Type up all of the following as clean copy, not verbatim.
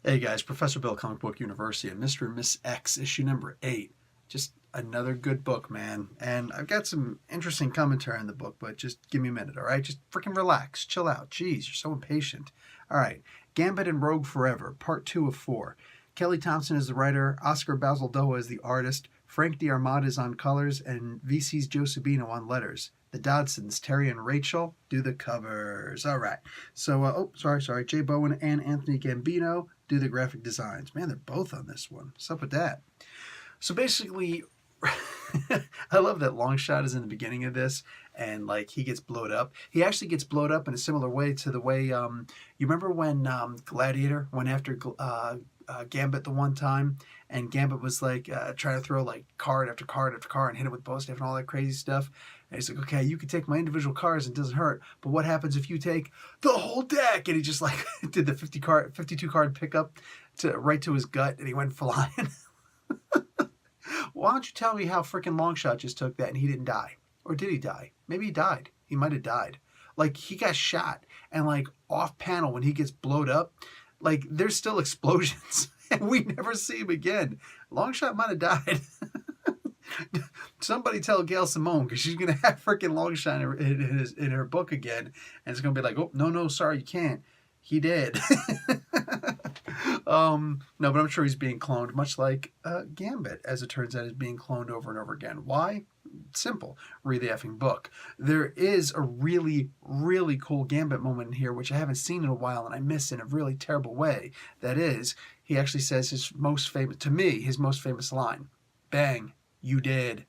Hey guys, Professor Bill, Comic Book University, and Mr. and Miss X, issue number 8. Just another good book, man. And I've got some interesting commentary in the book, but just give me a minute, all right? Just freaking relax, chill out. Jeez, you're so impatient. All right, Gambit and Rogue Forever, part 2 of 4. Kelly Thompson is the writer, Oscar Bazaldoa is the artist, Frank D'Armata is on colors, and VC's Joe Sabino on letters. The Dodsons, Terry and Rachel, do the covers. All right. So, sorry. Jay Bowen and Anthony Gambino do the graphic designs. Man, they're both on this one. What's up with that? So basically, I love that long shot is in the beginning of this, and like he gets blowed up. He actually gets blowed up in a similar way to the way you remember when Gladiator went after Gambit the one time, and Gambit was like trying to throw like card after card after card and hit him with bow staff and all that crazy stuff. And he's like, okay, you can take my individual cards and it doesn't hurt, but what happens if you take the whole deck? And he just like did the 52 card pickup right to his gut, and he went flying. Why don't you tell me how freaking Longshot just took that and he didn't die? Or did he die? Maybe he died. He might have died. Like, he got shot, and like off panel when he gets blowed up, like there's still explosions and we never see him again. Longshot might have died. Somebody tell Gail Simone, because she's gonna have freaking Longshot in her book again, and it's gonna be like, oh no, sorry, you can't. He did. No, but I'm sure he's being cloned, much like Gambit, as it turns out, is being cloned over and over again. Why? Simple. Read the effing book. There is a really, really cool Gambit moment in here, which I haven't seen in a while, and I miss in a really terrible way. That is, he actually says his most famous line, "Bang, you did."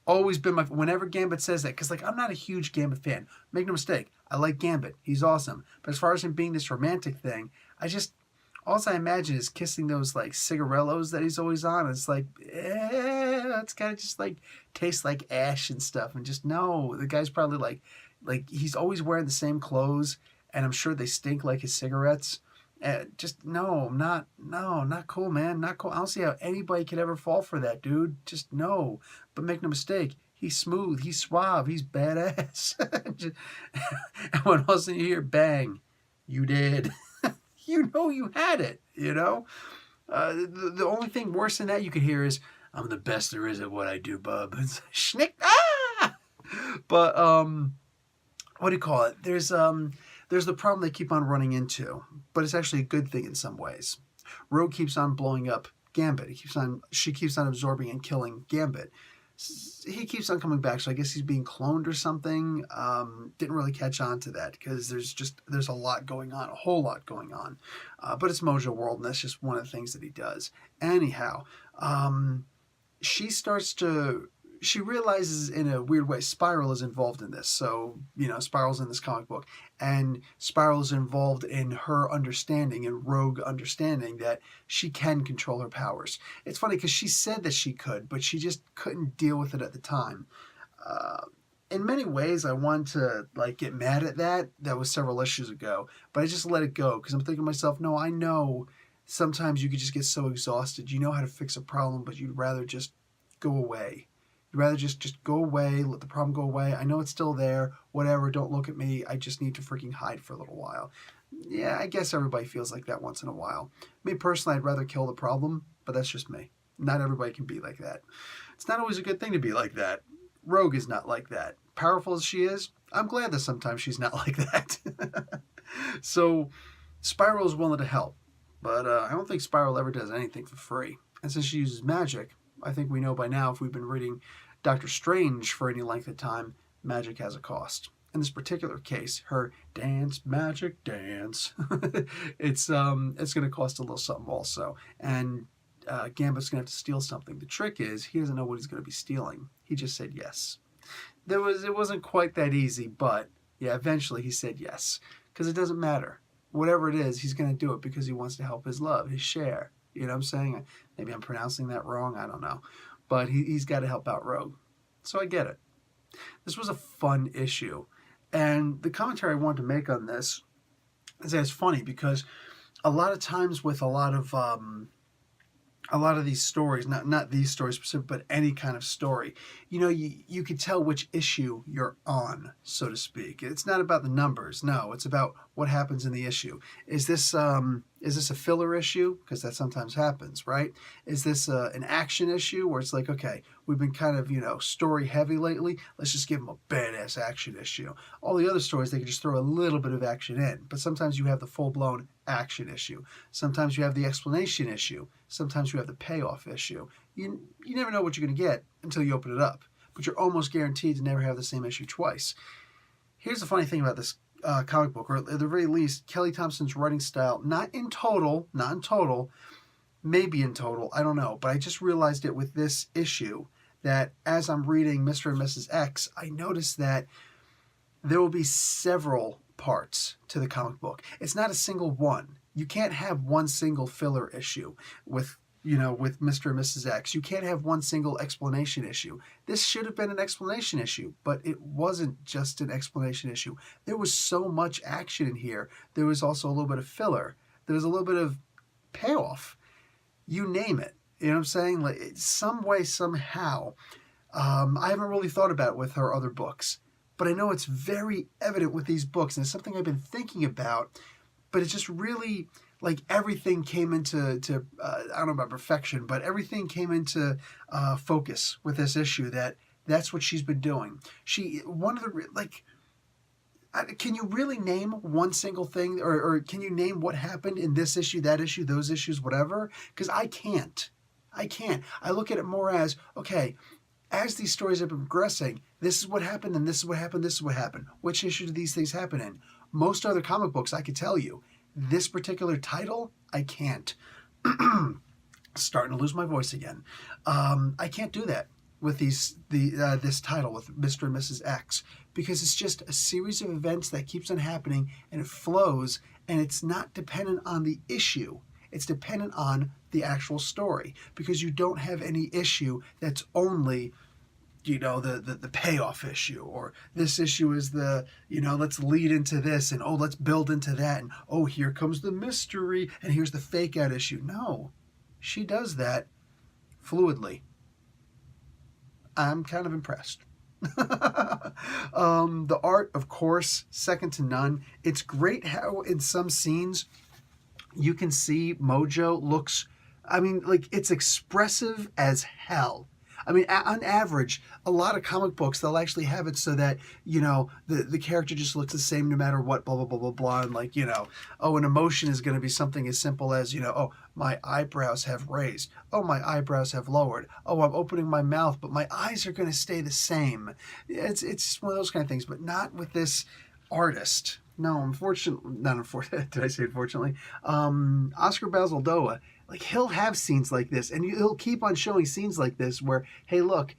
Always been whenever Gambit says that, because like I'm not a huge Gambit fan. Make no mistake, I like Gambit. He's awesome. But as far as him being this romantic thing, all I imagine is kissing those like cigarellos that he's always on. It's like, it's kind of just like tastes like ash and stuff. And just no, the guy's probably like he's always wearing the same clothes, and I'm sure they stink like his cigarettes. Just not cool, man. Not cool. I don't see how anybody could ever fall for that, dude. Just no. But make no mistake, he's smooth, he's suave, he's badass. And when all of a sudden you hear bang, you did. You know you had it, you know? The only thing worse than that you could hear is, I'm the best there is at what I do, bub. It's schnick, ah! But, what do you call it? There's the problem they keep on running into, but it's actually a good thing in some ways. Rogue keeps on blowing up Gambit. She keeps on absorbing and killing Gambit. He keeps on coming back, so I guess he's being cloned or something. Didn't really catch on to that because there's a lot going on, a whole lot going on. But it's Mojo World, and that's just one of the things that he does. Anyhow, she realizes in a weird way Spiral is involved in this. So, Spiral's in this comic book, and Spiral is involved in her understanding and Rogue understanding that she can control her powers. It's funny because she said that she could, but she just couldn't deal with it at the time. In many ways, I wanted to get mad at that. That was several issues ago, but I just let it go because I'm thinking to myself, no, I know sometimes you could just get so exhausted. You know how to fix a problem, but you'd rather just go away. You'd rather just go away, let the problem go away. I know it's still there, whatever, don't look at me. I just need to freaking hide for a little while. Yeah, I guess everybody feels like that once in a while. Me personally, I'd rather kill the problem, but that's just me. Not everybody can be like that. It's not always a good thing to be like that. Rogue is not like that. Powerful as she is, I'm glad that sometimes she's not like that. So, Spiral is willing to help, but I don't think Spiral ever does anything for free. And since she uses magic, I think we know by now, if we've been reading Doctor Strange for any length of time, magic has a cost. In this particular case, her dance, magic dance, it's going to cost a little something also. And Gambit's going to have to steal something. The trick is, he doesn't know what he's going to be stealing. He just said yes. It wasn't quite that easy, but yeah, eventually he said yes. Because it doesn't matter. Whatever it is, he's going to do it because he wants to help his love, his share. You know what I'm saying? Maybe I'm pronouncing that wrong. I don't know. But he's got to help out Rogue. So I get it. This was a fun issue. And the commentary I wanted to make on this is that it's funny because a lot of times with a lot of these stories, not these stories specific, but any kind of story, you can tell which issue you're on, so to speak. It's not about the numbers. No, it's about what happens in the issue. Is this Is this a filler issue? Because that sometimes happens, right? Is this an action issue where it's like, okay, we've been kind of, story heavy lately. Let's just give them a badass action issue. All the other stories, they can just throw a little bit of action in. But sometimes you have the full-blown action issue. Sometimes you have the explanation issue. Sometimes you have the payoff issue. You never know what you're going to get until you open it up. But you're almost guaranteed to never have the same issue twice. Here's the funny thing about this comic book, or at the very least, Kelly Thompson's writing style, not in total, maybe in total, I don't know, but I just realized it with this issue, that as I'm reading Mr. and Mrs. X, I noticed that there will be several parts to the comic book. It's not a single one. You can't have one single filler issue with Mr. and Mrs. X. You can't have one single explanation issue. This should have been an explanation issue, but it wasn't just an explanation issue. There was so much action in here. There was also a little bit of filler. There was a little bit of payoff. You name it. You know what I'm saying? Like, some way, somehow. I haven't really thought about it with her other books, but I know it's very evident with these books, and it's something I've been thinking about, but it's just really... like everything came into I don't know about perfection, but everything came into focus with this issue. That's what she's been doing. Can you really name one single thing, or can you name what happened in this issue, that issue, those issues, whatever? Because I can't. I look at it more as, okay, as these stories have been progressing, this is what happened, and this is what happened, this is what happened. Which issue do these things happen in? Most other comic books, I could tell you. This particular title, I can't. Starting to lose my voice again. I can't do that with this title, with Mr. and Mrs. X, because it's just a series of events that keeps on happening, and it flows, and it's not dependent on the issue. It's dependent on the actual story, because you don't have any issue that's only... the payoff issue, or this issue is let's lead into this, and let's build into that, and here comes the mystery, and here's the fake out issue. No, she does that fluidly. I'm kind of impressed. The art, of course, second to none. It's great how in some scenes you can see Mojo looks, it's expressive as hell. On average, a lot of comic books, they'll actually have it so that, the character just looks the same no matter what, blah, blah, blah, blah, blah. And an emotion is going to be something as simple as, my eyebrows have raised. My eyebrows have lowered. I'm opening my mouth, but my eyes are going to stay the same. It's just one of those kind of things, but not with this artist. No, did I say unfortunately? Oscar Basildoa, he'll have scenes like this, and he'll keep on showing scenes like this where, hey, look,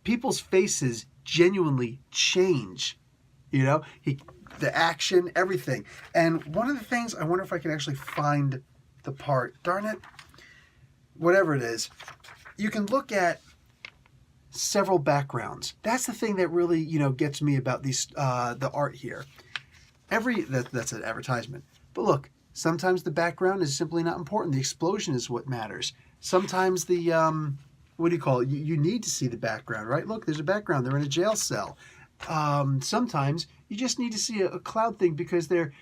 people's faces genuinely change. The action, everything. And one of the things, I wonder if I can actually find the part. Darn it. Whatever it is. You can look at several backgrounds. That's the thing that really, gets me about the art here. That's an advertisement. But look, sometimes the background is simply not important. The explosion is what matters. Sometimes what do you call it? You need to see the background, right? Look, there's a background. They're in a jail cell. Sometimes you just need to see a cloud thing because they're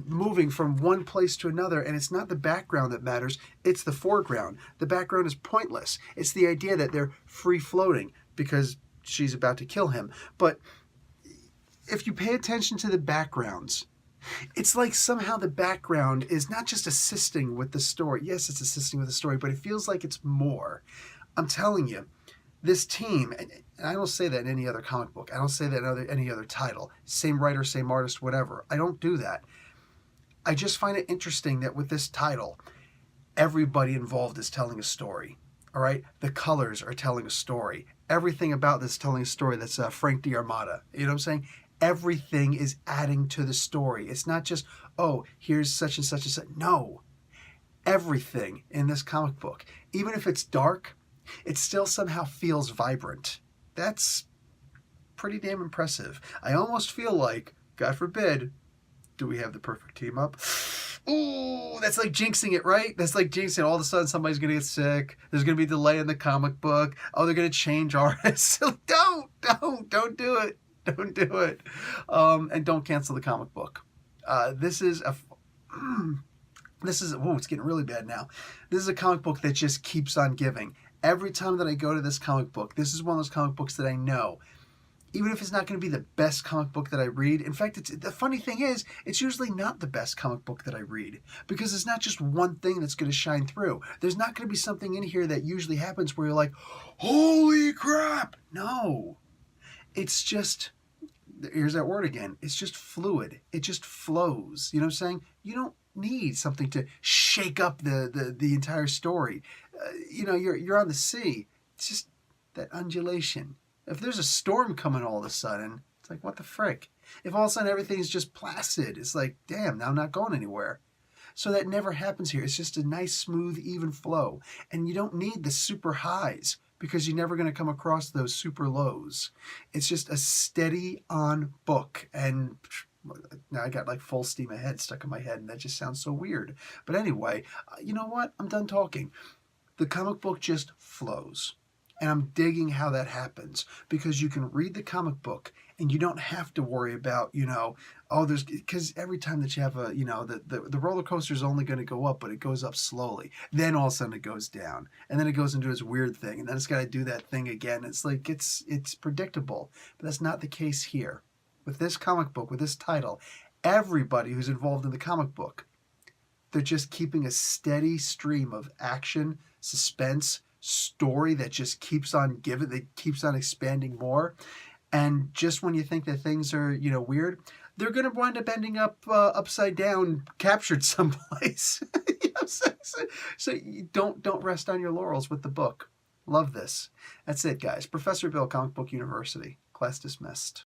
moving from one place to another, and it's not the background that matters. It's the foreground. The background is pointless. It's the idea that they're free floating because she's about to kill him. But if you pay attention to the backgrounds, it's like somehow the background is not just assisting with the story. Yes, it's assisting with the story, but it feels like it's more. I'm telling you, this team, and I don't say that in any other comic book. I don't say that in any other title. Same writer, same artist, whatever. I don't do that. I just find it interesting that with this title, everybody involved is telling a story. All right? The colors are telling a story. Everything about this is telling a story. That's Frank D'Armata. You know what I'm saying? Everything is adding to the story. It's not just, here's such and such and such. No. Everything in this comic book, even if it's dark, it still somehow feels vibrant. That's pretty damn impressive. I almost feel like, God forbid, do we have the perfect team up? Ooh, that's like jinxing it, right? That's like jinxing. All of a sudden, somebody's going to get sick. There's going to be a delay in the comic book. They're going to change artists. Don't do it. Don't do it. And don't cancel the comic book. This is This is, oh, it's getting really bad now. This is a comic book that just keeps on giving. Every time that I go to this comic book, this is one of those comic books that I know, even if it's not going to be the best comic book that I read. In fact, the funny thing is, it's usually not the best comic book that I read, because it's not just one thing that's going to shine through. There's not going to be something in here that usually happens where you're like, holy crap. No, it's just, here's that word again. It's just fluid. It just flows. You know what I'm saying? You don't need something to shake up the entire story. You're on the sea. It's just that undulation. If there's a storm coming all of a sudden, it's like, what the frick? If all of a sudden everything's just placid, it's like, damn, now I'm not going anywhere. So that never happens here. It's just a nice, smooth, even flow. And you don't need the super highs, because you're never going to come across those super lows. It's just a steady on book. And now I got like full steam ahead stuck in my head, and that just sounds so weird. But anyway, you know what? I'm done talking. The comic book just flows. And I'm digging how that happens, because you can read the comic book and you don't have to worry about, because every time that you have the roller coaster is only going to go up, but it goes up slowly. Then all of a sudden it goes down, and then it goes into this weird thing, and then it's got to do that thing again. It's like, it's predictable, but that's not the case here. With this comic book, with this title, everybody who's involved in the comic book, they're just keeping a steady stream of action, suspense, story that just keeps on giving, that keeps on expanding more. And just when you think that things are, weird, they're going to wind up ending up upside down, captured someplace. So you don't rest on your laurels with the book. Love this. That's it, guys. Professor Bill, Comic Book University. Class dismissed.